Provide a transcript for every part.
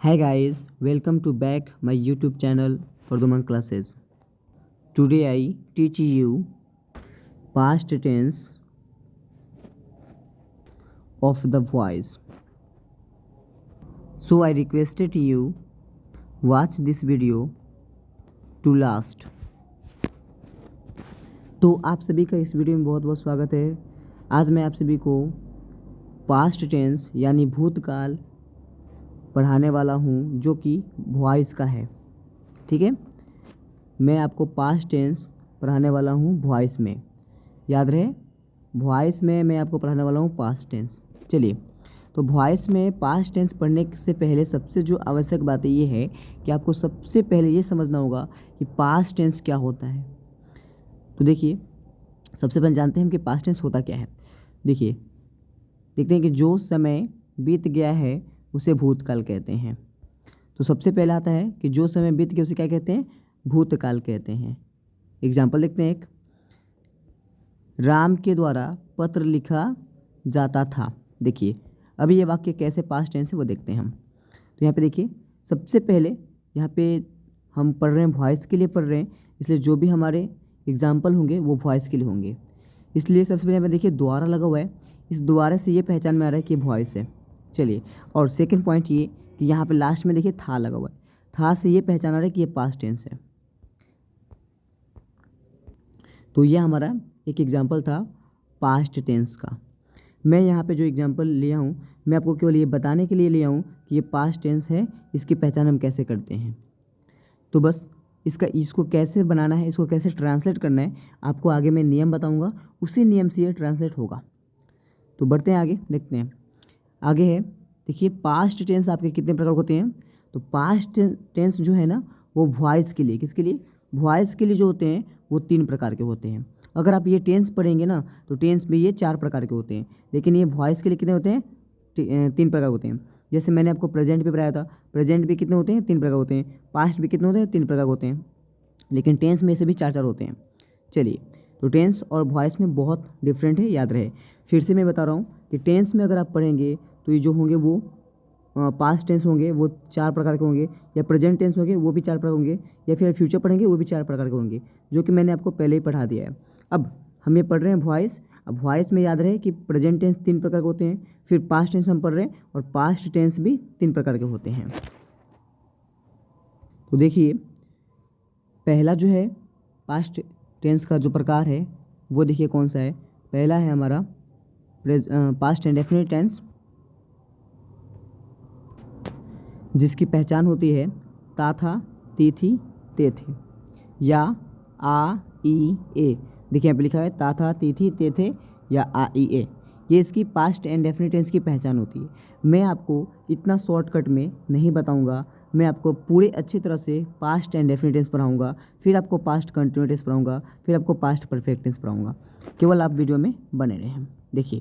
Hi guys, welcome to back my YouTube channel for Duman classes. Today I teach you past tense of the voice. So I requested you watch this video to last. तो आप सभी का इस video में बहुत बहुत स्वागत है। आज मैं आप सभी को पास्ट टेंस यानी भूतकाल पढ़ाने वाला हूँ जो कि वॉइस का है। ठीक है, मैं आपको पास्ट टेंस पढ़ाने वाला हूँ वॉइस में। याद रहे, वॉइस में मैं आपको पढ़ाने वाला हूँ पास्ट टेंस। चलिए, तो वॉइस में पास्ट टेंस पढ़ने से पहले सबसे जो आवश्यक बात है ये है कि आपको सबसे पहले ये समझना होगा कि पास्ट टेंस क्या होता है। तो देखिए, सबसे पहले जानते हैं हम कि पास्ट टेंस होता क्या है। देखिए, देखते हैं कि जो समय बीत गया है उसे भूतकाल कहते हैं। तो सबसे पहला आता है कि जो समय बीत गया उसे क्या कहते हैं? भूतकाल कहते हैं। एग्जाम्पल देखते हैं एक, राम के द्वारा पत्र लिखा जाता था। देखिए, अभी ये वाक्य कैसे पास्ट टेंस है वो देखते हैं हम। तो यहाँ पे देखिए, सबसे पहले यहाँ पे हम पढ़ रहे हैं वॉइस के लिए पढ़ रहे हैं, इसलिए जो भी हमारे एग्जाम्पल होंगे वो वॉइस के लिए होंगे। इसलिए सबसे पहले यहाँ पे देखिए द्वारा लगा हुआ है, इस द्वारा से ये पहचान में आ रहा है कि वॉइस है। चलिए, और सेकंड पॉइंट ये कि यहाँ पे लास्ट में देखिए था लगा हुआ है, था से ये पहचान आ रहा है कि ये पास्ट टेंस है। तो ये हमारा एक एग्जाम्पल था पास्ट टेंस का। मैं यहाँ पे जो एग्जाम्पल लिया हूँ मैं आपको केवल ये बताने के लिए लिया हूँ कि ये पास्ट टेंस है, इसकी पहचान हम कैसे करते हैं। तो बस इसको कैसे बनाना है, इसको कैसे ट्रांसलेट करना है, आपको आगे मैं नियम बताऊँगा, उसी नियम से ये ट्रांसलेट होगा। तो बढ़ते हैं आगे, देखते हैं आगे है। देखिए, पास्ट टेंस आपके कितने प्रकार होते हैं। तो पास्ट टेंस जो है ना वो वॉइस के लिए, किसके लिए? वॉइस के लिए जो होते हैं वो 3 प्रकार के होते हैं। अगर आप ये टेंस पढ़ेंगे ना तो टेंस में ये 4 प्रकार के होते हैं, लेकिन ये वॉइस के लिए कितने होते हैं? 3 प्रकार होते हैं। जैसे मैंने आपको प्रेजेंट भी पढ़ाया था, प्रेजेंट भी कितने होते हैं? 3 प्रकार होते हैं। पास्ट भी कितने होते हैं? 3 प्रकार होते हैं। लेकिन टेंस में से भी 4 होते हैं। चलिए, तो टेंस और वॉइस में बहुत डिफरेंट है, याद रहे। फिर से मैं बता रहा हूँ कि टेंस में अगर आप पढ़ेंगे तो ये जो होंगे वो पास्ट टेंस होंगे, वो 4 प्रकार के होंगे, या प्रेजेंट टेंस होंगे वो भी 4 प्रकार होंगे, या फिर फ्यूचर पढ़ेंगे वो भी 4 प्रकार के होंगे, जो कि मैंने आपको पहले ही पढ़ा दिया है। अब हम ये पढ़ रहे हैं वॉइस। अब वॉइस में याद रहे कि प्रेजेंट टेंस 3 प्रकार के होते हैं, फिर पास्ट टेंस हम पढ़ रहे हैं और पास्ट टेंस भी 3 प्रकार के होते हैं। तो देखिए, पहला जो है पास्ट टेंस का जो प्रकार है वो देखिए कौन सा है। पहला है हमारा पास्ट इंडेफिनिट टेंस, जिसकी पहचान होती है ता था, ती थी, ते थे, या आ ई ए। देखिए यहाँ पे लिखा है ता था, ती थी, ते थे, या आ ई ए। ये इसकी पास्ट इंडेफिनिट टेंस की पहचान होती है। मैं आपको इतना शॉर्टकट में नहीं बताऊंगा, मैं आपको पूरे अच्छी तरह से पास्ट इंडेफिनिट टेंस पढ़ाऊंगा, फिर आपको पास्ट कंटिन्यूस टेंस पढ़ाऊंगा, फिर आपको पास्ट परफेक्ट टेंस पढ़ाऊंगा। केवल आप वीडियो में बने रहें। देखिए,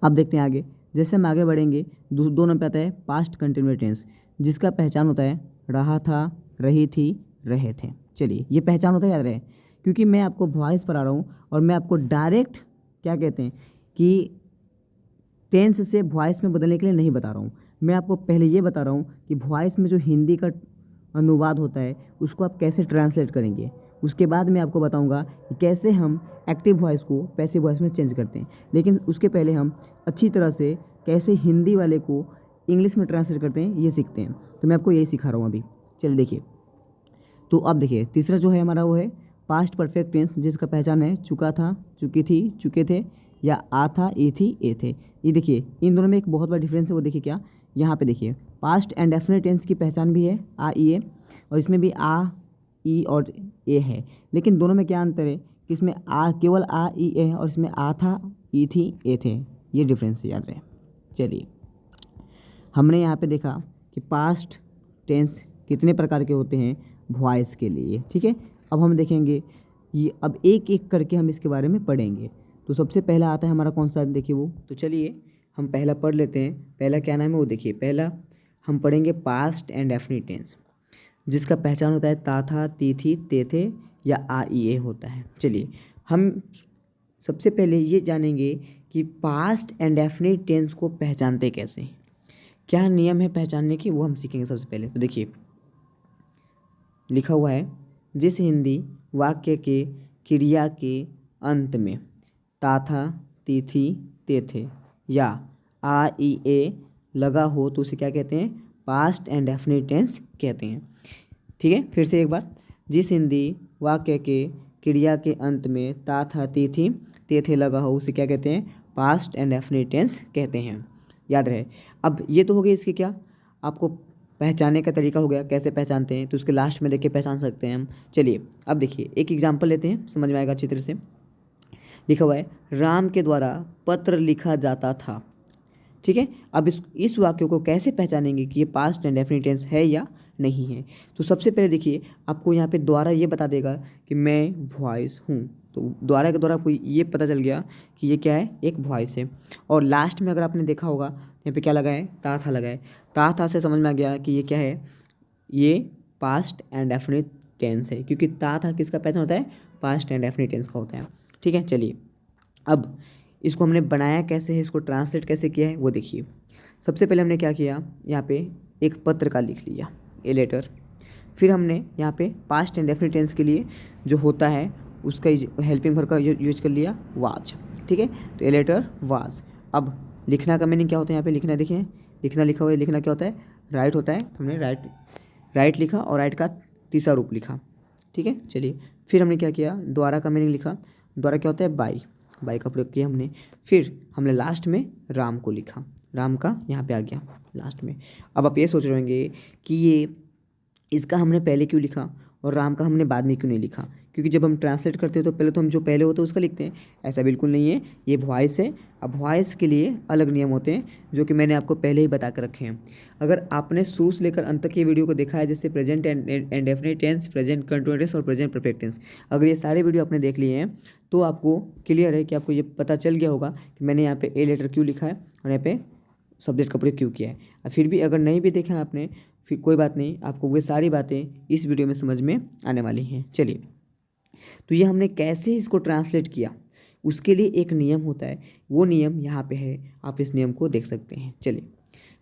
अब देखते हैं आगे। जैसे हम आगे बढ़ेंगे, 2 नंबर पे आता है पास्ट कंटिन्यूस टेंस, जिसका पहचान होता है रहा था, रही थी, रहे थे। चलिए, ये पहचान होता है, याद रहे, क्योंकि मैं आपको वॉइस पढ़ा रहा हूँ और मैं आपको डायरेक्ट क्या कहते हैं कि टेंस से वॉइस में बदलने के लिए नहीं बता रहा हूँ। मैं आपको पहले ये बता रहा हूँ कि वॉइस में जो हिंदी का अनुवाद होता है उसको आप कैसे ट्रांसलेट करेंगे। उसके बाद मैं आपको बताऊंगा कि कैसे हम एक्टिव वॉइस को पैसिव वॉइस में चेंज करते हैं। लेकिन उसके पहले हम अच्छी तरह से कैसे हिंदी वाले को इंग्लिश में ट्रांसलेट करते हैं ये सीखते हैं। तो मैं आपको यही सिखा रहा हूँ अभी। चलिए देखिए, तो अब देखिए तीसरा जो है हमारा वो है पास्ट परफेक्ट टेंस, जिसका पहचान है चुका था, चुकी थी, चुके थे, या आ था, ई थी, ए थे। ये देखिए, इन दोनों में एक बहुत बड़ा डिफरेंस है। वो देखिए क्या, यहाँ पे देखिए पास्ट एंड डेफिनेट टेंस की पहचान भी है आ ई ए, और इसमें भी आ ई और ए है। लेकिन दोनों में क्या अंतर है कि इसमें आ केवल आ ई ए है और इसमें आ था, ई थी, ए थे। ये डिफरेंस है, याद रहे। चलिए, हमने यहाँ पे देखा कि पास्ट टेंस कितने प्रकार के होते हैं वॉइस के लिए। ठीक है, अब हम देखेंगे ये, अब एक एक करके हम इसके बारे में पढ़ेंगे। तो सबसे पहला आता है हमारा कौन सा, देखिए वो। तो चलिए हम पहला पढ़ लेते हैं। पहला क्या नाम है वो देखिए। पहला हम पढ़ेंगे पास्ट एंड डेफिनिट टेंस, जिसका पहचान होता है ता था, ती थी, ते थे, या आ ई ए होता है। चलिए, हम सबसे पहले ये जानेंगे कि पास्ट एंड डेफिनिट टेंस को पहचानते कैसे हैं। क्या नियम है पहचानने की, वो हम सीखेंगे सबसे पहले। तो देखिए लिखा हुआ है, जिस हिंदी वाक्य के क्रिया के अंत में ताथा तिथि तेथे या आ ई ए लगा हो तो उसे क्या कहते हैं, पास्ट एंड डेफिनिट टेंस कहते हैं। ठीक है, फिर से एक बार, जिस हिंदी वाक्य के क्रिया के अंत में ताथा तिथि तेथे लगा हो उसे क्या कहते हैं, पास्ट एंड डेफिनिट टेंस कहते हैं। याद रहे। अब ये तो हो गया इसके क्या, आपको पहचानने का तरीका हो गया, कैसे पहचानते हैं, तो उसके लास्ट में देख के पहचान सकते हैं हम। चलिए अब देखिए एक एग्जाम्पल लेते हैं, समझ में आएगा चित्र से। लिखा हुआ है, राम के द्वारा पत्र लिखा जाता था। ठीक है, अब इस वाक्य को कैसे पहचानेंगे कि ये पास्ट एंड डेफिनिट टेंस है या नहीं है। तो सबसे पहले देखिए आपको यहाँ पे द्वारा ये बता देगा कि मैं वॉइस हूँ, तो द्वारा के द्वारा आपको ये पता चल गया कि ये क्या है, एक वॉइस है। और लास्ट में अगर आपने देखा होगा यहाँ पे क्या लगा है, ता था लगा है। ता था से समझ में आ गया कि ये क्या है, ये पास्ट एंड डेफिनिट टेंस है, क्योंकि ता था किसका पहचान होता है, पास्ट एंड डेफिनिट टेंस का होता है। ठीक है, चलिए अब इसको हमने बनाया कैसे है, इसको ट्रांसलेट कैसे किया है वो देखिए। सबसे पहले हमने क्या किया, यहाँ पे एक पत्र का लिख लिया, ए लेटर। फिर हमने यहाँ पे पास्ट एंड डेफिनिट टेंस के लिए जो होता है उसका हेल्पिंग वर्ब का यूज कर लिया, वाज। ठीक है, तो ए लेटर वाज। अब लिखना का मीनिंग क्या होता है, यहाँ पे लिखना देखिए, लिखना लिखा हुआ है, लिखना क्या होता है, राइट होता है। हमने राइट लिखा और राइट का तीसरा रूप लिखा। ठीक है, चलिए फिर हमने क्या किया, द्वारा का मीनिंग लिखा। द्वारा क्या होता है, बाई का प्रयोग किया हमने। फिर हमने लास्ट में राम को लिखा, राम का यहाँ पे आ गया लास्ट में। अब आप ये सोच रहे होंगे कि ये इसका हमने पहले क्यों लिखा और राम का हमने बाद में क्यों नहीं लिखा, क्योंकि जब हम ट्रांसलेट करते हैं तो पहले तो हम जो पहले होता है उसका लिखते हैं। ऐसा बिल्कुल नहीं है, ये वॉइस है। अब वॉइस के लिए अलग नियम होते हैं जो कि मैंने आपको पहले ही बता कर रखे हैं। अगर आपने शुरू से लेकर अंत तक ये वीडियो को देखा है, जैसे present and definite tense, present continuous और प्रेजेंट परफेक्ट टेंस, अगर ये सारे वीडियो आपने देख लिए हैं तो आपको क्लियर है कि आपको ये पता चल गया होगा कि मैंने यहाँ पे ए लेटर क्यों लिखा है और यहाँ पे सब्जेक्ट का प्रयोग क्यों किया है। फिर भी अगर नहीं भी देखा आपने, फिर कोई बात नहीं, आपको वे सारी बातें इस वीडियो में समझ में आने वाली हैं। चलिए, तो ये हमने कैसे इसको ट्रांसलेट किया, उसके लिए एक नियम होता है, वो नियम यहाँ पे है, आप इस नियम को देख सकते हैं। चलिए,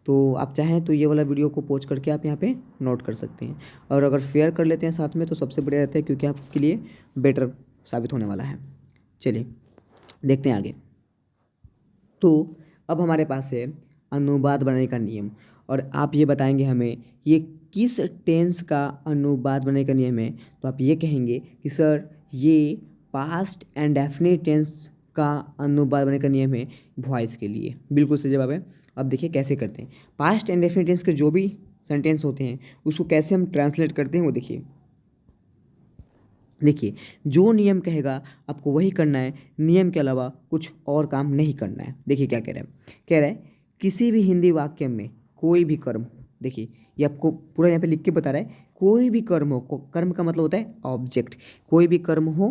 तो आप चाहें तो ये वाला वीडियो को पॉज करके आप यहाँ पे नोट कर सकते हैं, और अगर शेयर कर लेते हैं साथ में तो सबसे बढ़िया रहता है, क्योंकि आपके लिए बेटर साबित होने वाला है। चलिए देखते हैं आगे। तो अब हमारे पास है अनुवाद बनाने का नियम, और आप ये बताएंगे हमें ये किस टेंस का अनुवाद बनाने का नियम है। तो आप ये कहेंगे कि सर ये पास्ट एंड डेफिनिट टेंस का अनुवाद बनाने का नियम है वॉइस के लिए। बिल्कुल सही जवाब है। अब देखिए कैसे करते हैं, पास्ट एंड डेफिनिट टेंस के जो भी सेंटेंस होते हैं उसको कैसे हम ट्रांसलेट करते हैं वो देखिए। जो नियम कहेगा आपको वही करना है, नियम के अलावा कुछ और काम नहीं करना है। देखिए क्या कह रहा है, किसी भी हिंदी वाक्य में कोई भी कर्म, देखिए ये आपको पूरा यहाँ पे लिख के बता रहा है, कोई भी कर्म हो, कर्म का मतलब होता है ऑब्जेक्ट, कोई भी कर्म हो,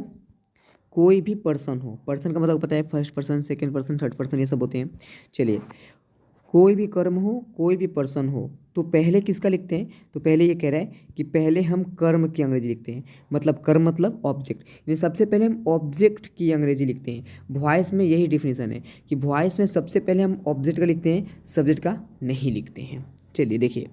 कोई भी पर्सन हो, पर्सन का मतलब पता है first person, second person, third person, ये सब होते हैं। चलिए, कोई भी कर्म हो, कोई भी पर्सन हो, तो पहले किसका लिखते हैं, तो पहले ये कह रहा है कि पहले हम कर्म की अंग्रेजी लिखते हैं, मतलब कर्म मतलब ऑब्जेक्ट, यानी सबसे पहले हम ऑब्जेक्ट की अंग्रेजी लिखते हैं। वॉइस में यही डिफिनीसन है कि वॉइस में सबसे पहले हम ऑब्जेक्ट का लिखते हैं, सब्जेक्ट का नहीं लिखते हैं। चलिए देखिए,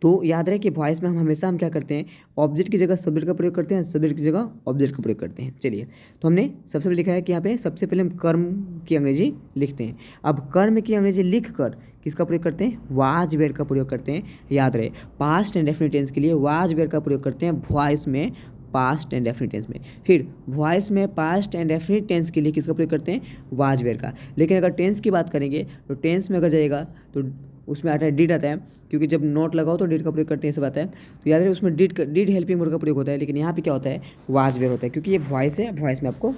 तो याद रहे कि वॉइस में हम क्या करते हैं, ऑब्जेक्ट की जगह सब्जेक्ट का प्रयोग करते हैं, सब्जेक्ट की जगह ऑब्जेक्ट का प्रयोग करते हैं। चलिए, तो हमने सबसे पहले लिखा है कि यहाँ पे सबसे पहले हम कर्म की अंग्रेजी लिखते हैं। अब कर्म की अंग्रेजी लिख कर किसका प्रयोग करते हैं, वाज वेयर का प्रयोग करते हैं। याद रहे, पास्ट एंड डेफिनिट टेंस के लिए वाज वेयर का प्रयोग करते हैं वॉइस में, पास्ट एंड डेफिनिट टेंस में। फिर वॉइस में पास्ट एंड डेफिनिट टेंस के लिए किसका प्रयोग करते हैं, वाज वेयर का। लेकिन अगर टेंस की बात करेंगे तो टेंस में अगर जाएगा तो उसमें आता है डिड आता है, क्योंकि जब नोट लगाओ तो डिड का प्रयोग करते हैं, सब आता है। तो याद रहे उसमें डिड हेल्पिंग वर्ब का प्रयोग होता है, लेकिन यहाँ पे क्या होता है, वाज वेयर होता है, क्योंकि ये वॉइस है, वॉइस में आपको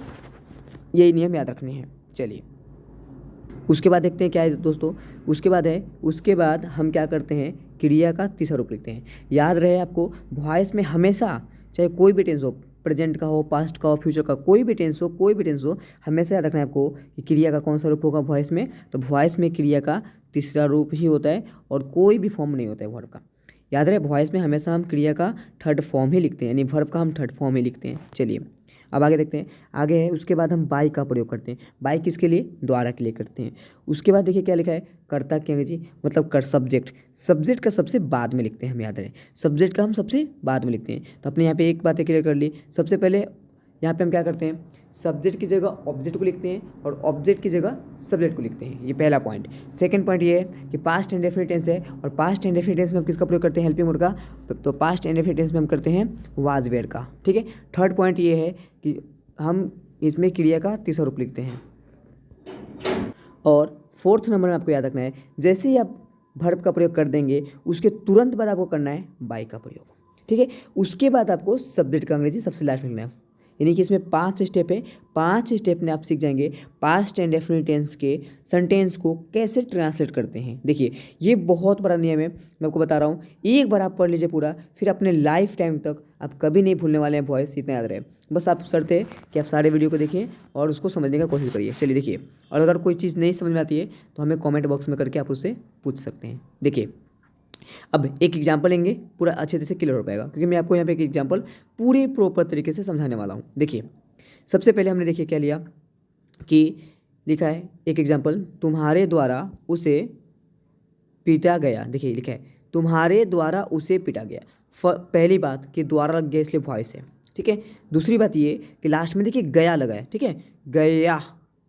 यही नियम याद रखने हैं। चलिए, उसके बाद देखते हैं क्या है दोस्तों, उसके बाद हम क्या करते हैं, क्रिया का तीसरा रूप लिखते हैं। याद रहे आपको, वॉइस में हमेशा चाहे कोई भी टेंस हो, प्रेजेंट का हो, पास्ट का हो, फ्यूचर का, कोई भी टेंस हो, हमेशा याद रखना है आपको कि क्रिया का कौन सा रूप होगा वॉइस में। तो वॉइस में क्रिया का तीसरा रूप ही होता है और कोई भी फॉर्म नहीं होता है वर्ब का। याद रहे, वॉइस में हमेशा हम क्रिया का थर्ड फॉर्म ही लिखते हैं, यानी वर्ब का हम थर्ड फॉर्म ही लिखते हैं। चलिए अब आगे देखते हैं, आगे है उसके बाद हम बाई का प्रयोग करते हैं। बाई किसके लिए? द्वारा के लिए करते हैं। उसके बाद देखिए क्या लिखा है, कर्ता की अंग्रेजी मतलब कर सब्जेक्ट। सब्जेक्ट का सबसे बाद में लिखते हैं, हम याद रहे, सब्जेक्ट का हम सबसे बाद में लिखते हैं। तो अपने यहाँ पे एक बातें क्लियर कर ली। सबसे पहले यहाँ पे हम क्या करते हैं, सब्जेक्ट की जगह ऑब्जेक्ट को लिखते हैं और ऑब्जेक्ट की जगह सब्जेक्ट को लिखते हैं, ये पहला पॉइंट। सेकंड पॉइंट ये है कि पास्ट इंडेफिनिट टेंस है और पास्ट इंडेफिनिट टेंस में हम किसका प्रयोग करते हैं, हेल्पिंग वर्ब का, तो पास्ट इंडेफिनिट टेंस में हम करते हैं वाज वेयर का, ठीक है। थर्ड पॉइंट ये है कि हम इसमें क्रिया का तीसरा रूप लिखते हैं। और फोर्थ नंबर में आपको याद रखना है, जैसे ही आप वर्ब का प्रयोग कर देंगे उसके तुरंत बाद आपको करना है बाई का प्रयोग, ठीक है। उसके बाद आपको सब्जेक्ट का अंग्रेजी सबसे लास्ट में लिखना है। यानी कि इसमें 5 स्टेप है, 5 स्टेप में आप सीख जाएंगे पास्ट इंडेफिनिट टेंस के सेंटेंस को कैसे ट्रांसलेट करते हैं। देखिए ये बहुत बड़ा नियम है, मैं आपको बता रहा हूँ, एक बार आप पढ़ लीजिए पूरा, फिर अपने लाइफ टाइम तक आप कभी नहीं भूलने वाले हैं वॉइस, इतना याद रहे। बस आप शर्त है कि आप सारे वीडियो को देखिए और उसको समझने का कोशिश करिए। चलिए देखिए, और अगर कोई चीज़ नहीं समझ में आती है तो हमें कॉमेंट बॉक्स में करके आप उससे पूछ सकते हैं। देखिए अब एक एग्जाम्पल लेंगे, पूरा अच्छे से क्लियर हो पाएगा, क्योंकि मैं आपको यहाँ पे एक एग्जाम्पल पूरे प्रॉपर तरीके से समझाने वाला हूँ। देखिए सबसे पहले हमने देखिए क्या लिया कि लिखा है एक एग्जाम्पल, तुम्हारे द्वारा उसे पीटा गया। देखिए लिखा है तुम्हारे द्वारा उसे पीटा गया। पहली बात कि द्वारा लग गया इसलिए वॉइस है, ठीक है। दूसरी बात ये कि लास्ट में देखिए गया लगा है, ठीक है, गया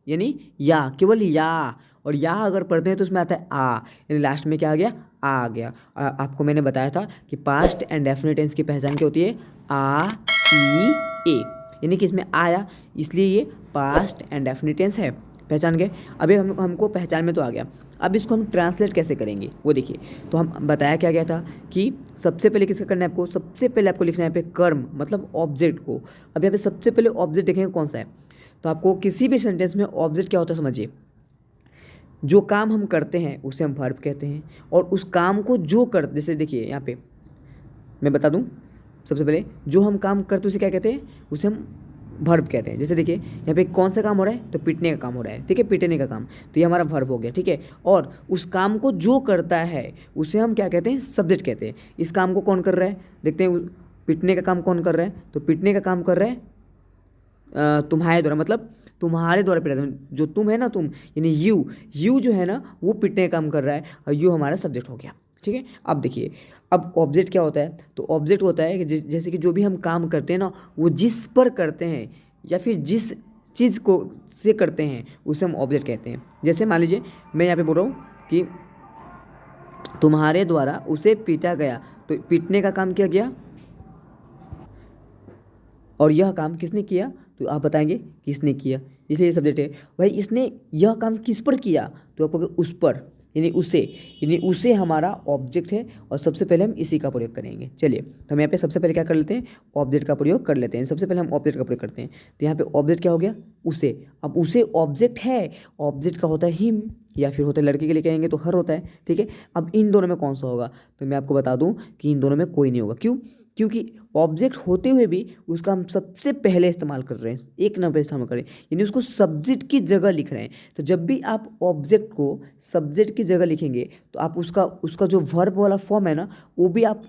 यानी या, केवल या, और या अगर पढ़ते हैं तो उसमें आता है आ, यानी लास्ट में क्या आ गया, आ गया। आपको मैंने बताया था कि पास्ट एंड डेफिनेट टेंस की पहचान क्या होती है, आ ई ए, यानी कि इसमें आया इसलिए ये पास्ट एंड डेफिनेट टेंस है। पहचान गए? अभी हमको पहचान में तो आ गया, अब इसको हम ट्रांसलेट कैसे करेंगे वो देखिए। तो हम बताया क्या गया था कि सबसे पहले किसका करना है आपको, सबसे पहले आपको लिखना है यहाँ पे कर्म मतलब ऑब्जेक्ट को। अब यहाँ पे सबसे पहले ऑब्जेक्ट देखेंगे कौन सा है, तो आपको किसी भी सेंटेंस में ऑब्जेक्ट क्या होता है समझिए, जो काम हम करते हैं उसे हम वर्ब कहते हैं, और उस काम को जो कर, जैसे देखिए यहाँ पे मैं बता दूं, सबसे पहले जो हम काम करते हैं उसे क्या कहते हैं, उसे हम वर्ब कहते हैं। जैसे देखिए यहाँ पे कौन सा काम हो रहा है, तो पीटने का काम हो रहा है, ठीक है, पीटने का काम, तो ये हमारा वर्ब हो गया, ठीक है। और उस काम को जो करता है उसे हम क्या कहते हैं, सब्जेक्ट कहते हैं। इस काम को कौन कर रहा है, देखते हैं पीटने का काम कौन कर रहा है, तो पीटने का काम कर रहा है तुम्हारे द्वारा, मतलब तुम्हारे द्वारा पीटा, जो तुम है ना, तुम यानी यू जो है ना वो पीटने का काम कर रहा है, और यू हमारा सब्जेक्ट हो गया, ठीक है। अब देखिए अब ऑब्जेक्ट क्या होता है, तो ऑब्जेक्ट होता है कि जैसे कि जो भी हम काम करते हैं ना वो जिस पर करते हैं या फिर जिस चीज़ को से करते हैं उसे हम ऑब्जेक्ट कहते हैं। जैसे मान लीजिए मैं यहाँ पे बोल रहा हूँ कि तुम्हारे द्वारा उसे पीटा गया, तो पीटने का काम किया गया और यह काम किसने किया, तो आप बताएंगे किसने किया, इसलिए सब्जेक्ट है। भाई इसने यह काम किस पर किया, तो आप कहोगे उस पर, यानी उसे हमारा ऑब्जेक्ट है, और सबसे पहले हम इसी का प्रयोग करेंगे। चलिए तो हम यहाँ पे सबसे पहले क्या कर लेते हैं, ऑब्जेक्ट का प्रयोग कर लेते हैं। सबसे पहले हम ऑब्जेक्ट का प्रयोग करते हैं, तो यहाँ पे ऑब्जेक्ट क्या हो गया, उसे। अब उसे ऑब्जेक्ट है, ऑब्जेक्ट का होता है हिम, या फिर होता है लड़के के लिए कहेंगे तो हर होता है, ठीक है। अब इन दोनों में कौन सा होगा, तो मैं आपको बता दूं कि इन दोनों में कोई नहीं होगा। क्यों? क्योंकि ऑब्जेक्ट होते हुए भी उसका हम सबसे पहले इस्तेमाल कर रहे हैं, एक नंबर इस्तेमाल कर रहे हैं, यानी उसको सब्जेक्ट की जगह लिख रहे हैं। तो जब भी आप ऑब्जेक्ट को सब्जेक्ट की जगह लिखेंगे तो आप उसका जो वर्ब वाला फॉर्म है ना वो भी आप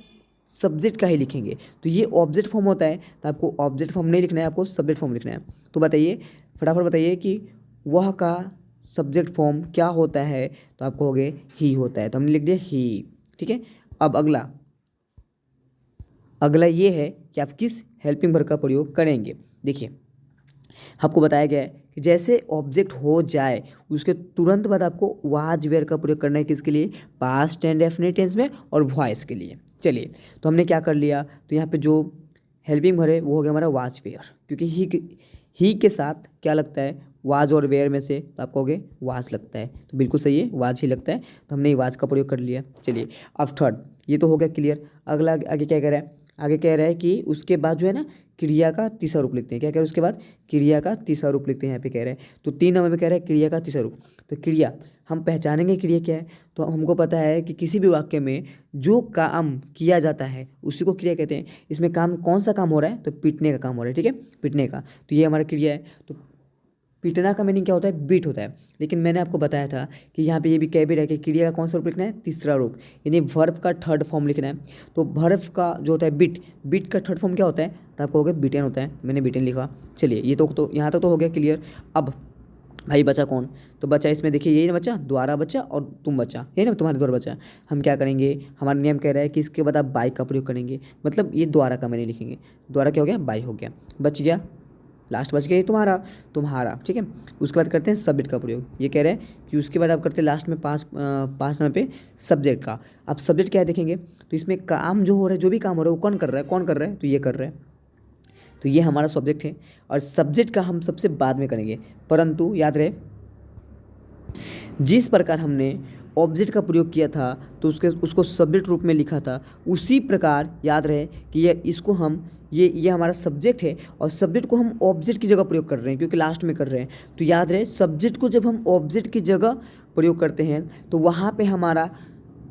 सब्जेक्ट का ही लिखेंगे। तो ये ऑब्जेक्ट फॉर्म होता है, तो आपको ऑब्जेक्ट फॉर्म नहीं लिखना है, आपको सब्जेक्ट फॉर्म लिखना है। तो बताइए फटाफट बताइए कि वह का सब्जेक्ट फॉर्म क्या होता है, तो आपको हो गए ही होता है, तो हमने लिख दिया ही, ठीक है। अब अगला ये है कि आप किस हेल्पिंग वर्ब का प्रयोग करेंगे। देखिए आपको बताया गया है कि जैसे ऑब्जेक्ट हो जाए उसके तुरंत बाद आपको वाज वेयर का प्रयोग करना है, किसके लिए, पास्ट एंड डेफिनिट टेंस में और वॉइस के लिए। चलिए तो हमने क्या कर लिया, तो यहाँ पे जो हेल्पिंग वर्ब है वो हो गया हमारा वाज वेयर, क्योंकि ही के साथ क्या लगता है, वाज और वेयर में से, तो आप कहोगे वाज लगता है, तो बिल्कुल सही है, वाज ही लगता है, तो हमने वाज का प्रयोग कर लिया। चलिए अब थर्ड ये तो हो गया क्लियर। अगला आगे क्या कह रहा है, आगे कह रहा है कि उसके बाद जो है ना क्रिया का तीसरा रूप लिखते हैं। क्या कह रहे हैं, उसके बाद क्रिया का तीसरा रूप लिखते हैं, यहाँ पे कह रहे हैं। तो 3 नंबर में कह रहे हैं क्रिया का तीसरा रूप। तो क्रिया हम पहचानेंगे क्रिया क्या है, तो हमको पता है कि किसी भी वाक्य में जो काम किया जाता है उसी को क्रिया कहते हैं। इसमें काम कौन सा काम हो रहा है, तो पीटने का काम हो रहा है, ठीक है, पीटने का, तो ये हमारा क्रिया है। तो पीटना का मीनिंग क्या होता है, बीट होता है। लेकिन मैंने आपको बताया था कि यहाँ पे ये भी कह भी रहा है कि क्रिया का कौन सा रूप लिखना है, तीसरा रूप, यानी वर्ब का थर्ड फॉर्म लिखना है। तो वर्ब का जो होता है बीट, बीट का थर्ड फॉर्म क्या होता है, तो आपको हो गया बीटेन होता है, मैंने बीटेन लिखा। चलिए ये तो यहाँ तक तो हो गया क्लियर। अब भाई बचा कौन, तो बचा इसमें देखिए यही ना बचा, द्वारा बचा और तुम बचा, यही ना तुम्हारे द्वारा बचा। हम क्या करेंगे, हमारा नियम कह रहा है कि इसके बाद आप बाई का प्रयोग करेंगे, मतलब ये द्वारा का मैंने लिखेंगे, द्वारा क्या हो गया, बाई हो गया, बच गया, लास्ट बच गया ये तुम्हारा, ठीक है। उसके बाद करते हैं सब्जेक्ट का प्रयोग, ये कह रहे हैं कि उसके बाद आप करते हैं लास्ट में पाँच नंबर पे सब्जेक्ट का। अब सब्जेक्ट क्या है देखेंगे, तो इसमें काम जो हो रहा है, जो भी काम हो रहा है वो कौन कर रहा है, तो ये कर रहा है, तो ये हमारा सब्जेक्ट है। और सब्जेक्ट का हम सबसे बाद में करेंगे, परंतु याद रहे जिस प्रकार हमने ऑब्जेक्ट का प्रयोग किया था तो उसको सब्जेक्ट रूप में लिखा था, उसी प्रकार याद रहे कि इसको हम ये हमारा सब्जेक्ट है और सब्जेक्ट को हम ऑब्जेक्ट की जगह प्रयोग कर रहे हैं क्योंकि लास्ट में कर रहे हैं। तो याद रहे सब्जेक्ट को जब हम ऑब्जेक्ट की जगह प्रयोग करते हैं तो वहाँ पे हमारा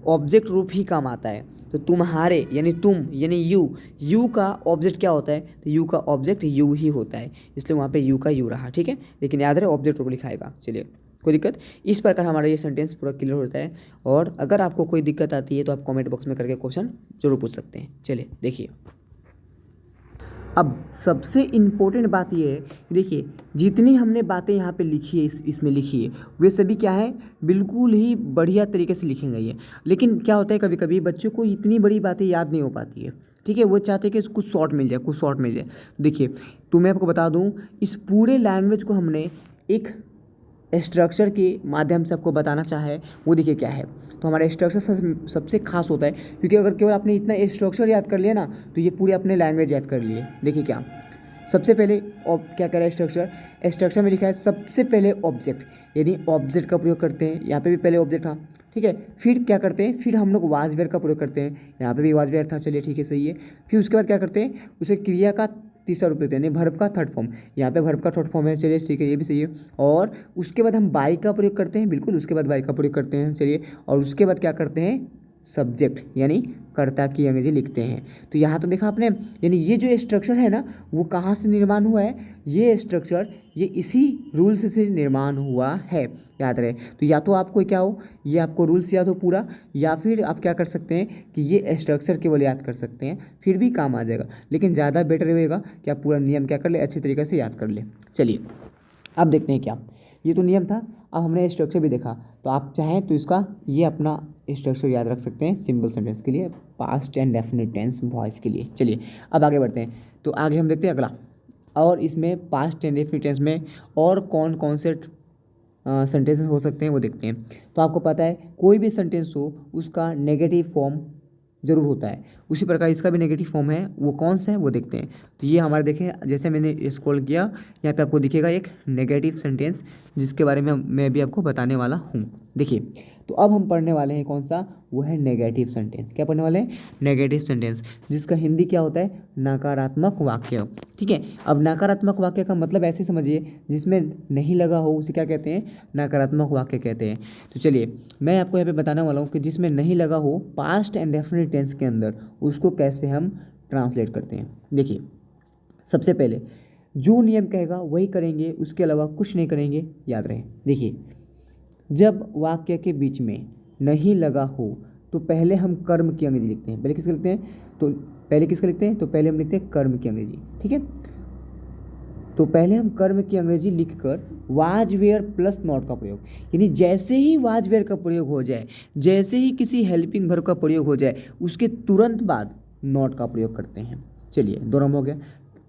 ऑब्जेक्ट रूप ही काम आता है। तो तुम्हारे यानी तुम यानी यू का ऑब्जेक्ट क्या होता है, तो यू का ऑब्जेक्ट यू ही होता है, इसलिए वहाँ पे यू का यू रहा, ठीक है। लेकिन याद रहे ऑब्जेक्ट रूप लिखाएगा। चलिए कोई दिक्कत, इस प्रकार हमारा ये सेंटेंस पूरा क्लियर होता है। और अगर आपको कोई दिक्कत आती है तो आप कमेंट बॉक्स में करके क्वेश्चन जरूर पूछ सकते हैं। चलिए देखिए, अब सबसे इम्पोर्टेंट बात ये है कि देखिए जितनी हमने बातें यहाँ पे लिखी है, इसमें लिखी है, वे सभी क्या है, बिल्कुल ही बढ़िया तरीके से लिखी गई है। लेकिन क्या होता है कभी कभी बच्चों को इतनी बड़ी बातें याद नहीं हो पाती है, ठीक है। वो चाहते हैं कि कुछ शॉर्ट मिल जाए। देखिए तो मैं आपको बता दूँ, इस पूरे लैंग्वेज को हमने एक स्ट्रक्चर के माध्यम से आपको बताना चाहे, वो देखिए क्या है। तो हमारा स्ट्रक्चर सबसे खास होता है, क्योंकि अगर केवल आपने इतना स्ट्रक्चर याद कर लिया ना तो ये पूरी अपने लैंग्वेज याद कर लिए। देखिए क्या, सबसे पहले क्या कह रहा है स्ट्रक्चर में लिखा है सबसे पहले ऑब्जेक्ट, यानी ऑब्जेक्ट का प्रयोग करते हैं। यहाँ पे भी पहले ऑब्जेक्ट था, ठीक है। फिर क्या करते हैं, फिर हम लोग वाज वेयर का प्रयोग करते हैं, यहाँ पे भी वाज वेयर था, चलिए ठीक है सही है। फिर उसके बाद क्या करते हैं, उसे क्रिया का तीसरा रूप लेते हैं, यानी वर्ब का थर्ड फॉर्म, यहाँ पे वर्ब का थर्ड फॉर्म है, चलिए ठीक है ये भी सही है। और उसके बाद हम बाई का प्रयोग करते हैं, बिल्कुल उसके बाद बाई का प्रयोग करते हैं, चलिए। और उसके बाद क्या करते हैं, सब्जेक्ट यानी कर्ता की अंग्रेजी लिखते हैं। तो यहाँ तो देखा आपने, यानी ये जो स्ट्रक्चर है ना वो कहाँ से निर्माण हुआ है, ये स्ट्रक्चर ये इसी रूल्स से निर्माण हुआ है, याद रहे। तो या तो आपको क्या हो, ये आपको रूल्स याद हो पूरा, या फिर आप क्या कर सकते हैं कि ये स्ट्रक्चर केवल याद कर सकते हैं, फिर भी काम आ जाएगा। लेकिन ज़्यादा बेटर रहेगा कि आप पूरा नियम क्या कर ले, अच्छी तरीके से याद कर ले। चलिए अब देखते हैं क्या, ये तो नियम था, अब हमने स्ट्रक्चर भी देखा। तो आप चाहें तो इसका ये अपना स्ट्रक्चर याद रख सकते हैं सिंपल सेंटेंस के लिए, past and definite tense voice के लिए। चलिए अब आगे बढ़ते हैं। तो आगे हम देखते हैं अगला, और इसमें पास्ट एंड डेफिनेट टेंस में और कौन से सेंटेंस हो सकते हैं वो देखते हैं। तो आपको पता है कोई भी सेंटेंस हो उसका नेगेटिव फॉर्म जरूर होता है, उसी प्रकार इसका भी नेगेटिव फॉर्म है, वो कौन सा है वो देखते हैं। तो ये हमारे देखें, जैसे मैंने स्क्रॉल किया यहाँ पे आपको दिखेगा एक नेगेटिव सेंटेंस, जिसके बारे में मैं भी आपको बताने वाला हूँ। देखिए तो अब हम पढ़ने वाले हैं कौन सा, वो है नेगेटिव सेंटेंस। क्या पढ़ने वाले हैं, नेगेटिव सेंटेंस, जिसका हिंदी क्या होता है, नकारात्मक वाक्य, ठीक है। अब नकारात्मक वाक्य का मतलब ऐसे समझिए, जिसमें नहीं लगा हो उसे क्या कहते हैं, नकारात्मक वाक्य कहते हैं। तो चलिए मैं आपको यहाँ पे बताने वाला हूँ कि जिसमें नहीं लगा हो पास्ट एंड डेफिनेट टेंस के अंदर उसको कैसे हम ट्रांसलेट करते हैं। देखिए सबसे पहले जो नियम कहेगा वही करेंगे, उसके अलावा कुछ नहीं करेंगे, याद रहे। देखिए जब वाक्य के बीच में नहीं लगा हो तो पहले हम कर्म की अंग्रेजी लिखते हैं। पहले किसका लिखते हैं, तो पहले किसका लिखते हैं, तो पहले हम लिखते हैं कर्म की अंग्रेजी, ठीक है। तो पहले हम कर्म की अंग्रेजी लिखकर वाज वेयर प्लस नॉट का प्रयोग, यानी जैसे ही वाज वेयर का प्रयोग हो जाए, जैसे ही किसी हेल्पिंग वर्ब का प्रयोग हो जाए, उसके तुरंत बाद नॉट का प्रयोग करते हैं। चलिए दो नंबर हो गया।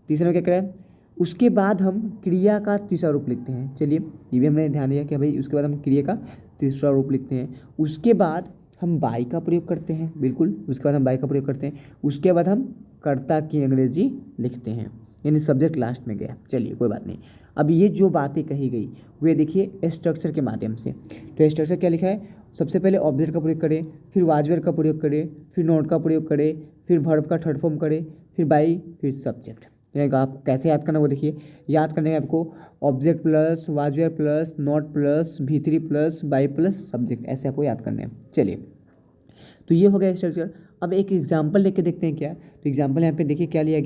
तीसरा क्या करें, उसके बाद हम क्रिया का तीसरा रूप लिखते हैं। चलिए ये भी हमने ध्यान दिया कि भाई उसके बाद हम क्रिया का तीसरा रूप लिखते हैं। उसके बाद हम बाई का प्रयोग करते हैं, बिल्कुल उसके बाद हम बाई का प्रयोग करते हैं। उसके बाद हम कर्ता की अंग्रेजी लिखते हैं, यानी सब्जेक्ट लास्ट में गया। चलिए कोई बात नहीं। अब ये जो बातें कही गई वे देखिए स्ट्रक्चर के माध्यम से। तो स्ट्रक्चर क्या लिखा है, सबसे पहले ऑब्जेक्ट का प्रयोग करें, फिर वाज वेयर का प्रयोग करें, फिर नॉट का प्रयोग करें, फिर वर्ब का थर्ड फॉर्म करें, फिर बाई, फिर सब्जेक्ट। आप कैसे याद करना वो देखिए। याद करने का आपको object plus was were plus not plus V3 plus by plus subject, ऐसे आपको याद करने हैं। चलिए तो ये हो गया स्ट्रक्चर। अब एक एग्जाम्पल लेके देखते हैं क्या। तो एग्जाम्पल यहाँ पे देखिए क्या लिया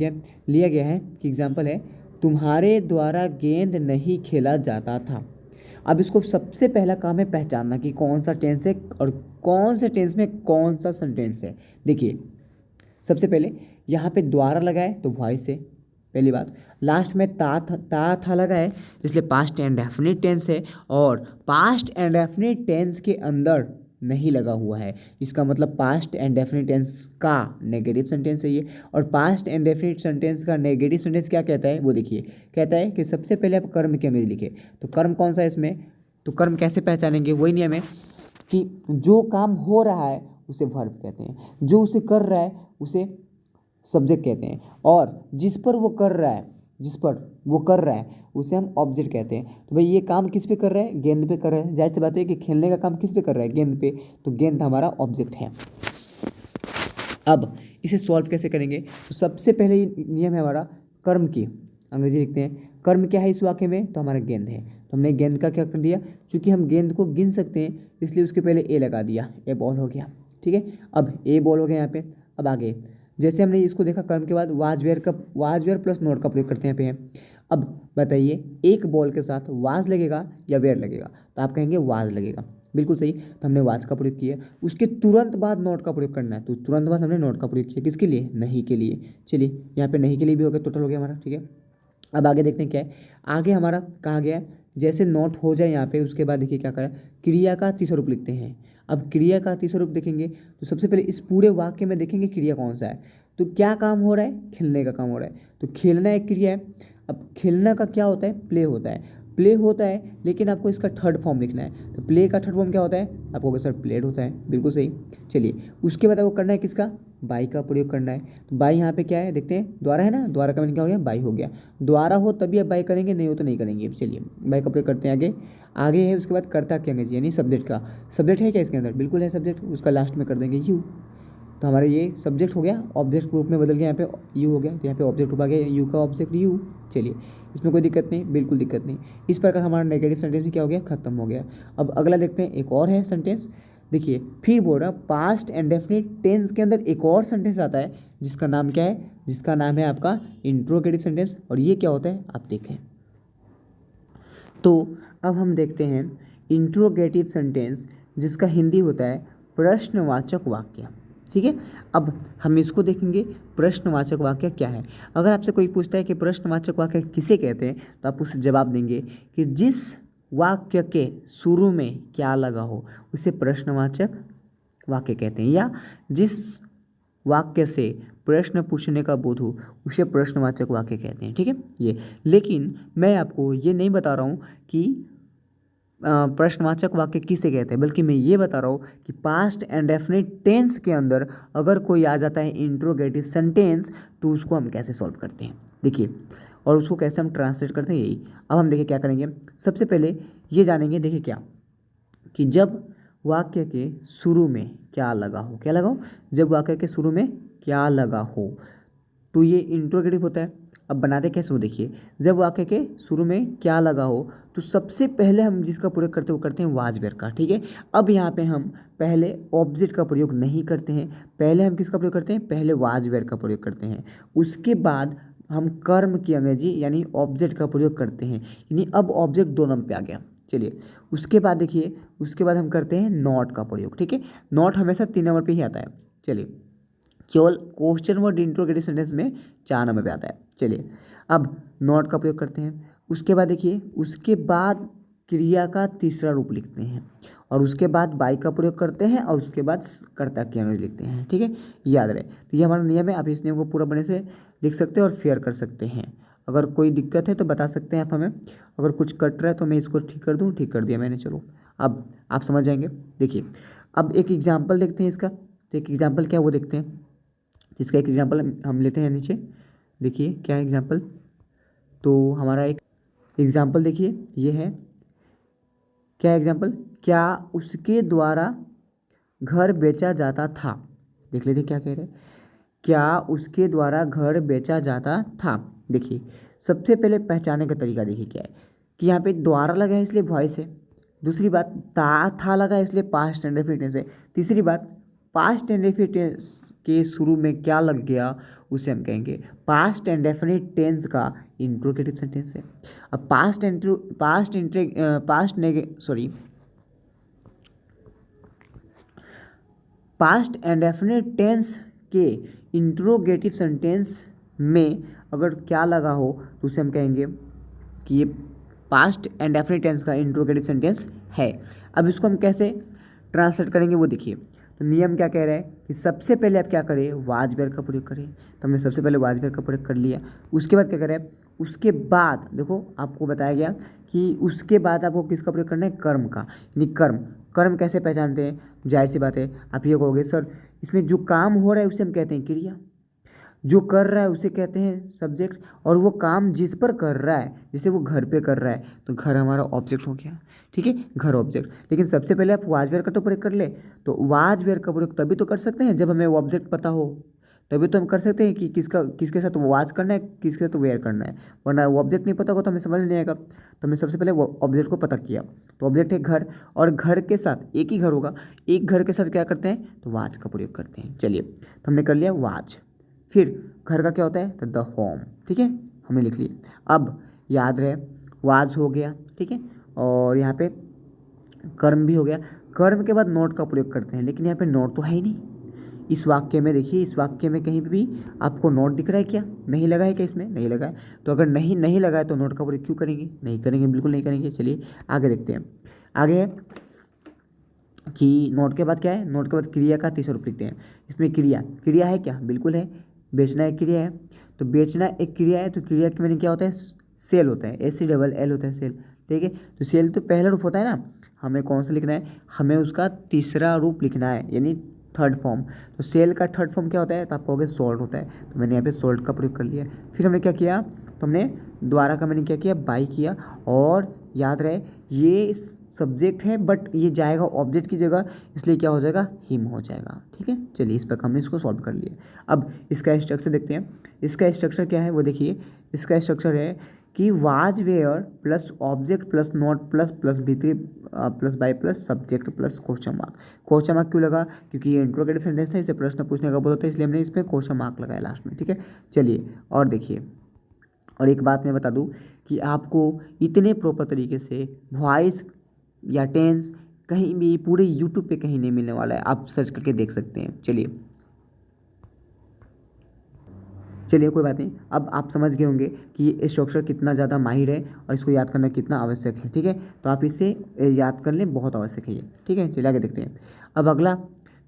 गया है कि एग्जाम्पल है तुम्हारे द्वारा गेंद नहीं खेला जाता था। अब इसको सबसे पहला काम है पहचानना कि कौन सा टेंस है और कौन से टेंस में कौन सा सेंटेंस है। देखिए सबसे पहले यहाँ पे द्वारा लगा है तो वॉइस है, पहली बात। लास्ट में ता था लगा है इसलिए पास्ट इंडेफिनिट टेंस है, और पास्ट इंडेफिनिट टेंस के अंदर नहीं लगा हुआ है, इसका मतलब पास्ट इंडेफिनिट टेंस का नेगेटिव सेंटेंस है ये। और पास्ट इंडेफिनिट सेंटेंस का नेगेटिव सेंटेंस क्या कहता है वो देखिए, कहता है कि सबसे पहले आप कर्म के अंग्रेजी लिखे। तो कर्म कौन सा है इसमें, तो कर्म कैसे पहचानेंगे, वही नियम है कि जो काम हो रहा है उसे वर्ब कहते हैं, जो उसे कर रहा है उसे सब्जेक्ट कहते हैं, और जिस पर वो कर रहा है उसे हम ऑब्जेक्ट कहते हैं। तो भाई ये काम किस पे कर रहा है, गेंद पे कर रहा है। जाहिर सी बात है कि खेलने का काम किस पे कर रहा है, गेंद पे, तो गेंद हमारा ऑब्जेक्ट है। अब इसे सॉल्व कैसे करेंगे, तो सबसे पहले नियम है हमारा कर्म की, अंग्रेजी लिखते हैं। कर्म क्या है इस वाक्य में, तो हमारा गेंद है, तो हमने गेंद का क्या कर दिया, क्योंकि हम गेंद को गिन सकते हैं इसलिए उसके पहले ए लगा दिया, ए बॉल हो गया, ठीक है। अब ए बॉल हो गया यहाँ पे। अब आगे जैसे हमने इसको देखा कर्म के बाद वाज वेयर प्लस नॉट का प्रयोग करते हैं पे हैं। अब बताइए एक बॉल के साथ वाज लगेगा या वेयर लगेगा, तो आप कहेंगे वाज लगेगा, बिल्कुल सही। तो हमने वाज का प्रयोग किया, उसके तुरंत बाद नॉट का प्रयोग करना है, तो तुरंत बाद हमने नॉट का प्रयोग किया, किसके लिए, नहीं के लिए। चलिए यहाँ पे नहीं के लिए भी हो गया, टोटल हो गया हमारा, ठीक है। अब आगे देखते हैं क्या है, आगे हमारा कहा गया है जैसे नोट हो जाए यहाँ पे, उसके बाद देखिए क्या करें, क्रिया का तीसरा रूप लिखते हैं। अब क्रिया का तीसरा रूप देखेंगे तो सबसे पहले इस पूरे वाक्य में देखेंगे क्रिया कौन सा है, तो क्या काम हो रहा है, खेलने का काम हो रहा है, तो खेलना एक क्रिया है। अब खेलना का क्या होता है, प्ले होता है, लेकिन आपको इसका थर्ड फॉर्म लिखना है। तो प्ले का थर्ड फॉर्म क्या होता है, आपको कहोगे सर प्लेड होता है, बिल्कुल सही। चलिए उसके बाद आपको करना है किसका, बाई का प्रयोग करना है। तो बाई यहाँ पे क्या है देखते हैं, द्वारा है ना, द्वारा का मीनिंग क्या हो गया, बाई हो गया। द्वारा हो तभी आप बाई करेंगे, नहीं हो तो नहीं करेंगे। चलिए बाई का प्रयोग करते हैं आगे है उसके बाद कर्ता के अंग्रेजी यानी सब्जेक्ट का, सब्जेक्ट है क्या इसके अंदर, बिल्कुल है सब्जेक्ट, उसका लास्ट में कर देंगे यू। तो हमारा ये सब्जेक्ट हो गया, ऑब्जेक्ट ग्रुप में बदल गया, यहाँ पे यू हो गया, तो यहाँ पे ऑब्जेक्ट ग्रुप आ गया, यू का ऑब्जेक्ट यू। चलिए इसमें कोई दिक्कत नहीं, बिल्कुल दिक्कत नहीं। इस प्रकार हमारा नेगेटिव सेंटेंस भी क्या हो गया, खत्म हो गया। अब अगला देखते हैं, एक और है सेंटेंस, देखिए फिर बोल रहा पास्ट इंडेफिनिट टेंस के अंदर एक और सेंटेंस आता है जिसका नाम क्या है, जिसका नाम है आपका इंट्रोगेटिव सेंटेंस। और ये क्या होता है आप देखें, तो अब हम देखते हैं इंट्रोगेटिव सेंटेंस जिसका हिंदी होता है प्रश्नवाचक वाक्य, ठीक है। अब हम इसको देखेंगे, प्रश्नवाचक वाक्य क्या है। अगर आपसे कोई पूछता है कि प्रश्नवाचक वाक्य किसे कहते हैं, तो आप उससे जवाब देंगे कि जिस वाक्य के शुरू में क्या लगा हो उसे प्रश्नवाचक वाक्य कहते हैं, या जिस वाक्य से प्रश्न पूछने का बोध हो उसे प्रश्नवाचक वाक्य कहते हैं, ठीक है ये। लेकिन मैं आपको ये नहीं बता रहा हूँ कि प्रश्नवाचक वाक्य किसे कहते हैं, बल्कि मैं ये बता रहा हूँ कि पास्ट इंडेफिनिट टेंस के अंदर अगर कोई आ जाता है इंट्रोगेटिव सेंटेंस तो उसको हम कैसे सॉल्व करते हैं, देखिए, और उसको कैसे हम ट्रांसलेट करते हैं यही। अब हम देखिए क्या करेंगे, सबसे पहले ये जानेंगे, देखिए क्या, कि जब वाक्य के शुरू में क्या लगा हो, क्या लगा हो, जब वाक्य के शुरू में क्या लगा हो तो ये इंट्रोगेटिव होता है। अब बनाते कैसे हो, देखिए, जब वाक्य के शुरू में क्या लगा हो तो सबसे पहले हम जिसका प्रयोग करते हैं वो करते हैं वाज वेयर का, ठीक है। अब यहाँ पे हम पहले ऑब्जेक्ट का प्रयोग नहीं करते हैं, पहले हम किसका प्रयोग करते हैं, पहले वाज वेयर का प्रयोग करते हैं, उसके बाद हम कर्म की अंग्रेजी यानी ऑब्जेक्ट का प्रयोग करते हैं, यानी अब ऑब्जेक्ट 2 नंबर पे आ गया। चलिए उसके बाद देखिए, उसके बाद हम करते हैं नॉट का प्रयोग, ठीक है। नॉट हमेशा 3 नंबर पे ही आता है। चलिए केवल क्वेश्चन वर्ड इंट्रोगेटिव सेंटेंस में 4 नंबर पे आता है। चलिए अब नॉट का प्रयोग करते हैं, उसके बाद देखिए, उसके बाद क्रिया का तीसरा रूप लिखते हैं, और उसके बाद बाई का प्रयोग करते हैं, और उसके बाद कर्ता की अंग्रेजी लिखते हैं, ठीक है, याद रहे। तो ये हमारा नियम है, आप इस नियम को पूरा बने से लिख सकते हैं और फेयर कर सकते हैं। अगर कोई दिक्कत है तो बता सकते हैं आप हमें, अगर कुछ कट रहा है तो मैं इसको ठीक कर दूँ, ठीक कर दिया मैंने, चलो अब आप समझ जाएंगे। देखिए अब एक एग्जाम्पल देखते हैं इसका, तो एक एग्जाम्पल क्या वो देखते हैं, इसका एक एग्जाम्पल हम लेते हैं नीचे, देखिए क्या है एग्जाम्पल, तो हमारा एक एग्जाम्पल देखिए ये है, क्या एग्जाम्पल, क्या उसके द्वारा घर बेचा जाता था, देख लीजिए क्या कह रहे हैं, क्या उसके द्वारा घर बेचा जाता था। देखिए सबसे पहले पहचाने का तरीका देखिए क्या है, कि यहाँ पे द्वारा लगा है इसलिए वॉइस है, दूसरी बात था लगा है इसलिए पास्ट इंडेफिनिट टेंस है, तीसरी बात पास्ट इंडेफिनिट टेंस के शुरू में क्या लग गया उसे हम कहेंगे पास्ट इंडेफिनिट टेंस का इंट्रोगेटिव सेंटेंस है। अब पास्ट इंडेफिनिट टेंस के इंट्रोगेटिव सेंटेंस में अगर क्या लगा हो तो उसे हम कहेंगे कि ये पास्ट इंडेफिनिट टेंस का इंट्रोगेटिव सेंटेंस है। अब इसको हम कैसे ट्रांसलेट करेंगे वो देखिए। तो नियम क्या कह रहा है कि सबसे पहले आप क्या करें, वाज वेयर का प्रयोग करें। तो हमने सबसे पहले वाज वेयर का प्रयोग कर लिया। उसके बाद क्या करें, उसके बाद देखो आपको बताया गया कि उसके बाद आपको किसका प्रयोग करना है, कर्म का। यानी कर्म कैसे पहचानते हैं, जाहिर सी बात है आप ये कहोगे सर इसमें जो काम हो रहा है उसे हम कहते हैं क्रिया, जो कर रहा है उसे कहते हैं सब्जेक्ट, और वो काम जिस पर कर रहा है जैसे वो घर पे कर रहा है तो घर हमारा ऑब्जेक्ट हो गया, ठीक है, घर ऑब्जेक्ट। लेकिन सबसे पहले आप वाज वेयर का तो प्रयोग कर ले। तो वाज वेयर का प्रयोग तभी तो कर सकते हैं जब हमें वो ऑब्जेक्ट पता हो, तभी तो हम कर सकते हैं कि किसके साथ वाज करना है, किसके साथ वेयर करना है। वरना वो ऑब्जेक्ट नहीं पता होगा तो हमें समझ नहीं आएगा। तो हमने सबसे पहले वो ऑब्जेक्ट को पता किया। तो ऑब्जेक्ट है घर, और घर के साथ एक ही घर होगा, एक घर के साथ क्या करते हैं तो वाज का प्रयोग करते हैं। चलिए तो हमने कर लिया वाज। फिर घर का क्या होता है तो द होम, ठीक है, हमने लिख लिया। अब याद रहे वाज हो गया, ठीक है, और यहाँ पे कर्म भी हो गया। कर्म के बाद नोट का प्रयोग करते हैं, लेकिन यहाँ पे नोट तो है ही नहीं इस वाक्य में। देखिए इस वाक्य में कहीं भी आपको नोट दिख रहा है क्या, नहीं लगा है क्या, इसमें नहीं लगा है। तो अगर नहीं लगा है तो नोट का प्रयोग क्यों करेंगे, नहीं करेंगे, बिल्कुल नहीं करेंगे। चलिए आगे देखते हैं। आगे है कि नोट के बाद क्या है, नोट के बाद क्रिया का तीसरा रूप लिखते हैं। इसमें क्रिया है क्या, बिल्कुल है, बेचना एक क्रिया है। तो बेचना एक क्रिया है, तो क्रिया के मैंने क्या होता है, सेल होता है, SELL होता है, सेल, ठीक है। तो सेल तो पहला रूप होता है ना, हमें कौन सा लिखना है, हमें उसका तीसरा रूप लिखना है, यानी थर्ड फॉर्म। तो सेल का थर्ड फॉर्म क्या होता है, तो आप कहोगे सोल्ट होता है। तो मैंने यहाँ पे सोल्ट का प्रयोग कर लिया। फिर हमने क्या किया, तो हमने द्वारा का मैंने क्या किया, बाई किया। और याद रहे ये सब्जेक्ट है बट ये जाएगा ऑब्जेक्ट की जगह, इसलिए क्या हो जाएगा, हिम हो जाएगा, ठीक है। चलिए इस प्रकार हमने इसको सॉल्व कर लिया। अब इसका स्ट्रक्चर देखते हैं। इसका स्ट्रक्चर क्या है वो देखिए। इसका स्ट्रक्चर है कि was were plus object plus not plus V3 plus by plus subject plus question mark. Question mark क्यों लगा, क्योंकि ये इंट्रोगेटिव सेंटेंस है, इसे प्रश्न पूछने का बोल होता है, इसलिए हमने इसमें क्वेश्चन मार्क लगाया लास्ट में, ठीक है। चलिए और देखिए, और एक बात मैं बता दूं कि आपको इतने प्रॉपर तरीके से वॉइस या टेंस कहीं भी पूरे यूट्यूब पे कहीं नहीं मिलने वाला है, आप सर्च करके देख सकते हैं। चलिए कोई बात नहीं। अब आप समझ गए होंगे कि ये स्ट्रक्चर कितना ज़्यादा माहिर है और इसको याद करना कितना आवश्यक है, ठीक है। तो आप इसे याद कर लें, बहुत आवश्यक है ये, ठीक है। चलिए आगे देखते हैं। अब अगला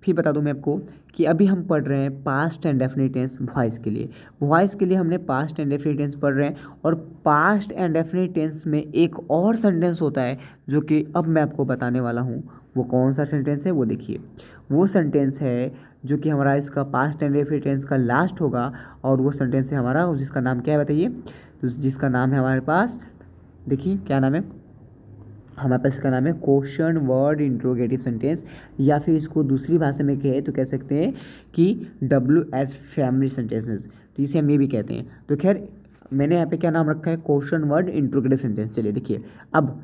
फिर बता दूं मैं आपको कि अभी हम पढ़ रहे हैं पास्ट इंडेफिनिट टेंस वॉइस के लिए। वॉइस के लिए हमने पास्ट इंडेफिनिट टेंस पढ़ रहे हैं, और पास्ट इंडेफिनिट टेंस में एक और सेंटेंस होता है जो कि अब मैं आपको बताने वाला हूँ। वो कौन सा सेंटेंस है वो देखिए। वो सेंटेंस है जो कि हमारा इसका पास्ट इंडेफिनिट टेंस का लास्ट होगा, और वो सेंटेंस है हमारा जिसका नाम क्या है बताइए। तो जिसका नाम है हमारे पास, देखिए क्या नाम है हमारे पास, इसका नाम है क्वेश्चन वर्ड इंट्रोगेटिव सेंटेंस, या फिर इसको दूसरी भाषा में कहे तो कह सकते हैं कि WH फैमिली सेंटेंसेस, तो इसे हम ये भी कहते हैं। तो खैर मैंने यहाँ पे क्या नाम रखा है, क्वेश्चन वर्ड इंट्रोगेटिव सेंटेंस। चलिए देखिए, अब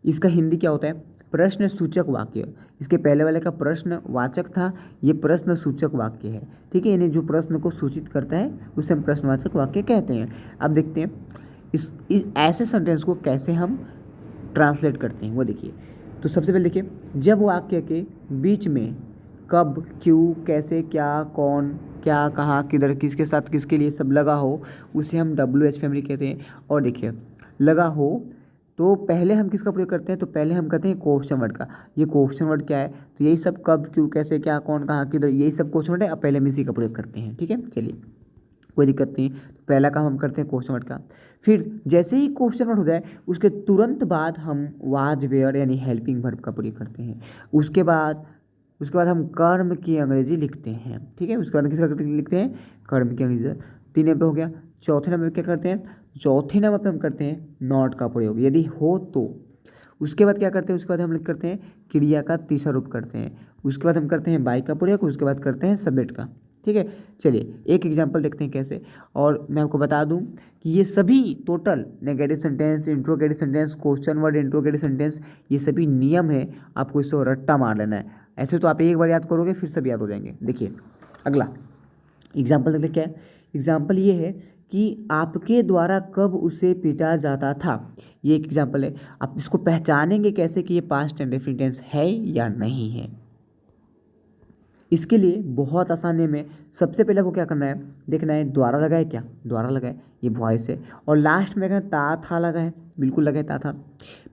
इसका हिंदी क्या होता है, प्रश्न सूचक वाक्य। इसके पहले वाले का प्रश्न वाचक था, ये प्रश्न सूचक वाक्य है, ठीक है। यानी जो प्रश्न को सूचित करता है उसे हम प्रश्नवाचक वाक्य कहते हैं। अब देखते हैं इस ऐसे सेंटेंस को कैसे हम ट्रांसलेट करते हैं वो देखिए। तो सबसे पहले देखिए, जब वाक्य के बीच में कब, क्यों, कैसे, क्या, कौन, क्या, कहाँ, किधर, किसके साथ, किसके लिए सब लगा हो उसे हम WH फैमिली कहते हैं। और देखिए लगा हो तो पहले हम किसका प्रयोग करते हैं, तो पहले हम कहते हैं क्वेश्चन वर्ड का। ये क्वेश्चन वर्ड क्या है, तो यही सब कब, क्यों, कैसे, क्या, कौन, कहाँ, किधर, यही सब क्वेश्चन वर्ड है। अब पहले हम इसी का प्रयोग करते हैं, ठीक है। चलिए कोई दिक्कत नहीं। तो पहला काम हम करते हैं क्वेश्चन वर्ड का। फिर जैसे ही क्वेश्चन वर्ड हो जाए उसके तुरंत बाद हम वाज वेयर यानी हेल्पिंग वर्ब का प्रयोग करते हैं। उसके बाद हम कर्म की अंग्रेजी लिखते हैं, ठीक है। उसके बाद किसका लिखते हैं, कर्म की अंग्रेजी। 3 नंबर हो गया। चौथे नंबर पर क्या करते हैं, चौथे नंबर पर हम करते हैं नॉट का प्रयोग, यदि हो तो। उसके बाद क्या करते हैं, उसके बाद हम करते हैं क्रिया का तीसरा रूप करते हैं। उसके बाद हम करते हैं बाई का प्रयोग, उसके बाद करते हैं सब्जेक्ट का, ठीक है। चलिए एक एग्जांपल देखते हैं कैसे। और मैं आपको बता दूं कि ये सभी total negative sentence, interrogative sentence, question word interrogative sentence, ये सभी नियम है, आपको इसको रट्टा मार लेना है। ऐसे तो आप एक बार याद करोगे फिर सब याद हो जाएंगे। देखिए अगला एग्जाम्पल देखते क्या है। एग्जाम्पल ये है कि आपके द्वारा कब उसे पीटा जाता था। ये एक एग्जाम्पल है। आप इसको पहचानेंगे कैसे कि ये पास्ट एंड डेफिनिट टेंस है या नहीं है। इसके लिए बहुत आसानी में सबसे पहले वो क्या करना है, देखना है द्वारा लगा है क्या, द्वारा लगा है, ये वॉइस है। और लास्ट में कहना ता था लगा है, बिल्कुल लगा है ता था,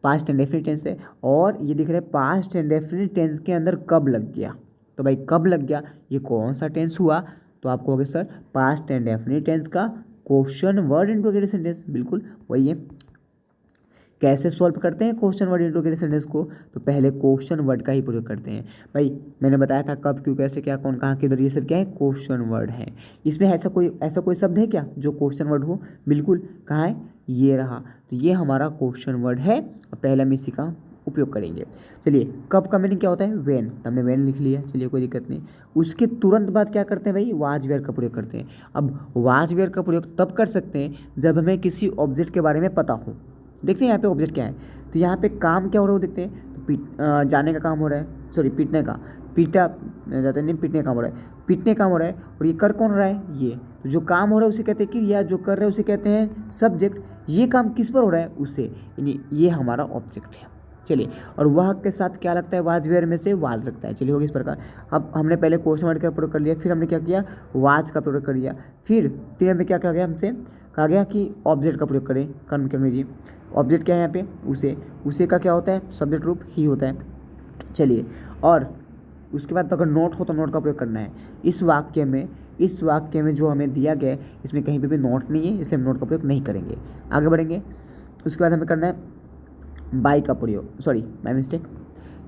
पास्ट एंड डेफिनिट टेंस है। और ये दिख रहा है पास्ट एंड डेफिनिट टेंस के अंदर कब लग गया। तो भाई कब लग गया, ये कौन सा टेंस हुआ, तो आप कहोगे sir past and definite tense का क्वेश्चन वर्ड इंट्रोगेटिव टेंस, बिल्कुल वही है। कैसे सॉल्व करते हैं क्वेश्चन वर्ड इंट्रोगेटिव सेंटेंस को, तो पहले क्वेश्चन वर्ड का ही प्रयोग करते हैं। भाई मैंने बताया था कब क्यों कैसे क्या कौन कहाँ किधर, ये सब क्या है क्वेश्चन वर्ड है। इसमें ऐसा कोई शब्द है क्या जो क्वेश्चन वर्ड हो, बिल्कुल कहाँ है, ये रहा। तो ये हमारा क्वेश्चन वर्ड है और पहले हम इसी का उपयोग करेंगे। चलिए कब का मीनिंग क्या होता है, वेन, तो हमने वेन लिख लिया, चलिए कोई दिक्कत नहीं। उसके तुरंत बाद क्या करते हैं भाई, वाज वेयर का प्रयोग करते हैं। अब वाज वेयर का प्रयोग तब कर सकते हैं जब हमें किसी ऑब्जेक्ट के बारे में पता हो। देखते हैं यहाँ पे ऑब्जेक्ट क्या है, तो यहाँ पे काम क्या हो रहा है वो देखते हैं। तो जाने का काम हो रहा है, सॉरी पीटने का, पीटा जाता नहीं, पीटने का काम हो रहा है, पीटने का काम हो रहा है। और ये कर कौन रहा है, ये तो जो काम हो रहा है उसे कहते हैं क्रिया, जो कर रहे हैं उसे कहते हैं सब्जेक्ट। ये काम किस पर हो रहा है, उससे, यानी ये हमारा ऑब्जेक्ट है। चलिए और वह के साथ क्या लगता है, वाज वेयर में से वाज लगता है। चलिए होगी इस प्रकार। अब हमने पहले क्वेश्चन वर्ड का प्रयोग कर लिया, फिर हमने क्या किया, वाज का प्रयोग कर लिया, फिर तीन में क्या कहा गया हमसे, कहा गया कि ऑब्जेक्ट का प्रयोग करें, कर्म क्या अंग्रेजी ऑब्जेक्ट क्या है यहाँ पे, उसे का क्या होता है, सब्जेक्ट रूप ही होता है। चलिए और उसके बाद अगर नोट हो तो नोट का प्रयोग करना है। इस वाक्य में जो हमें दिया गया है इसमें कहीं पे भी नोट नहीं है, इसलिए हम नोट का प्रयोग नहीं करेंगे। आगे बढ़ेंगे, उसके बाद हमें करना है बाय का प्रयोग, सॉरी बाय मिस्टेक।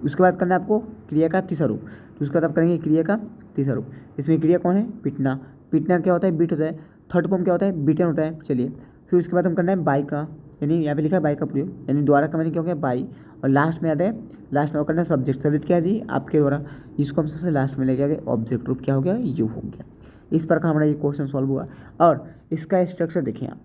उसके बाद करना है आपको क्रिया का तीसरा रूप, तो उसके बाद आप करेंगे क्रिया का तीसरा रूप। इसमें क्रिया कौन है, पीटना, पीटना क्या होता है, बीट होता है। थर्ड फॉर्म क्या होता है, बीटन होता है। चलिए फिर उसके बाद हम करना है बाय का, यानी यहाँ पे लिखा है बाई का प्रयोग, यानी द्वारा का मैंने क्या हो गया बाई। और लास्ट में आता है, लास्ट में करना है सब्जेक्ट, सब्जेक्ट क्या है जी आपके द्वारा, इसको हम सबसे लास्ट में लेके आ गए, ऑब्जेक्ट रूप क्या हो गया, यू हो गया। इस प्रकार हमारा ये क्वेश्चन सॉल्व हुआ। और इसका स्ट्रक्चर देखिए आप,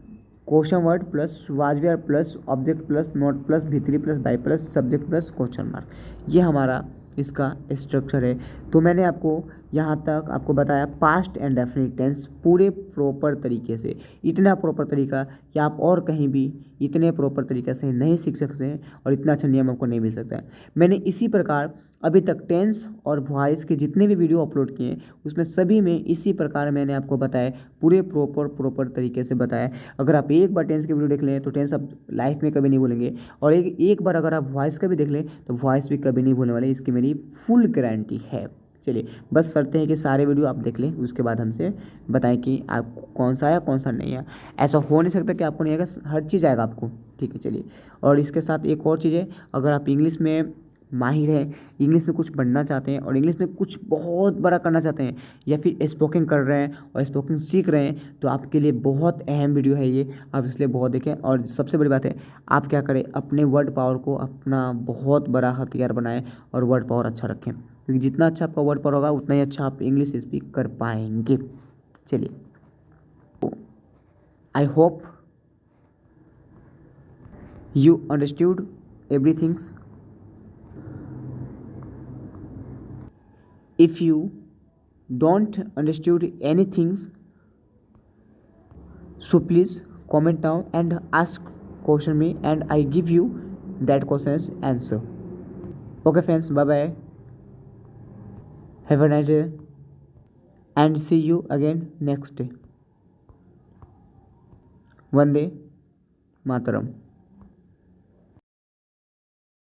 question word plus was were plus object plus not plus V three plus by plus subject plus question mark, ये हमारा इसका स्ट्रक्चर है। तो मैंने आपको यहाँ तक आपको बताया पास्ट एंड डेफिनिट टेंस पूरे प्रॉपर तरीके से, इतना प्रॉपर तरीका कि आप और कहीं भी इतने प्रॉपर तरीके से नहीं सीख सकते हैं और इतना अच्छा नियम आपको नहीं मिल सकता है। मैंने इसी प्रकार अभी तक टेंस और वॉइस के जितने भी वीडियो अपलोड किए उसमें सभी में इसी प्रकार मैंने आपको बताया, पूरे प्रॉपर तरीके से बताया। अगर आप एक बार टेंस की वीडियो देख लें तो टेंस आप लाइफ में कभी नहीं भूलेंगे, और एक बार अगर आप वॉइस का भी देख लें तो वॉइस भी कभी नहीं भूलने वाले, इसकी मेरी फुल गारंटी है। चलिए बस शर्तें हैं कि सारे वीडियो आप देख लें, उसके बाद हमसे बताएं कि आपको कौन सा आया कौन सा नहीं आया। ऐसा हो नहीं सकता कि आपको नहीं आएगा, हर चीज़ आएगा आपको, ठीक है। चलिए और इसके साथ एक और चीज़ है, अगर आप इंग्लिश में माहिर हैं, इंग्लिश में कुछ पढ़ना चाहते हैं और इंग्लिश में कुछ बहुत बड़ा करना चाहते हैं, या फिर स्पोकिंग कर रहे हैं और स्पोकिंग सीख रहे हैं, तो आपके लिए बहुत अहम वीडियो है ये, आप इसलिए बहुत देखें। और सबसे बड़ी बात है, आप क्या करें, अपने वर्ड पावर को अपना बहुत बड़ा हथियार बनाएं और वर्ड पावर अच्छा रखें, क्योंकि जितना अच्छा आपका वर्ड पावर होगा उतना ही अच्छा आप इंग्लिश स्पीक कर पाएंगे। चलिए I hope you understood everything. If you don't understood anything, so please comment down and ask question me and I give you that question's answer. Okay friends, bye bye, have a nice day and see you again next day. Vande Mataram.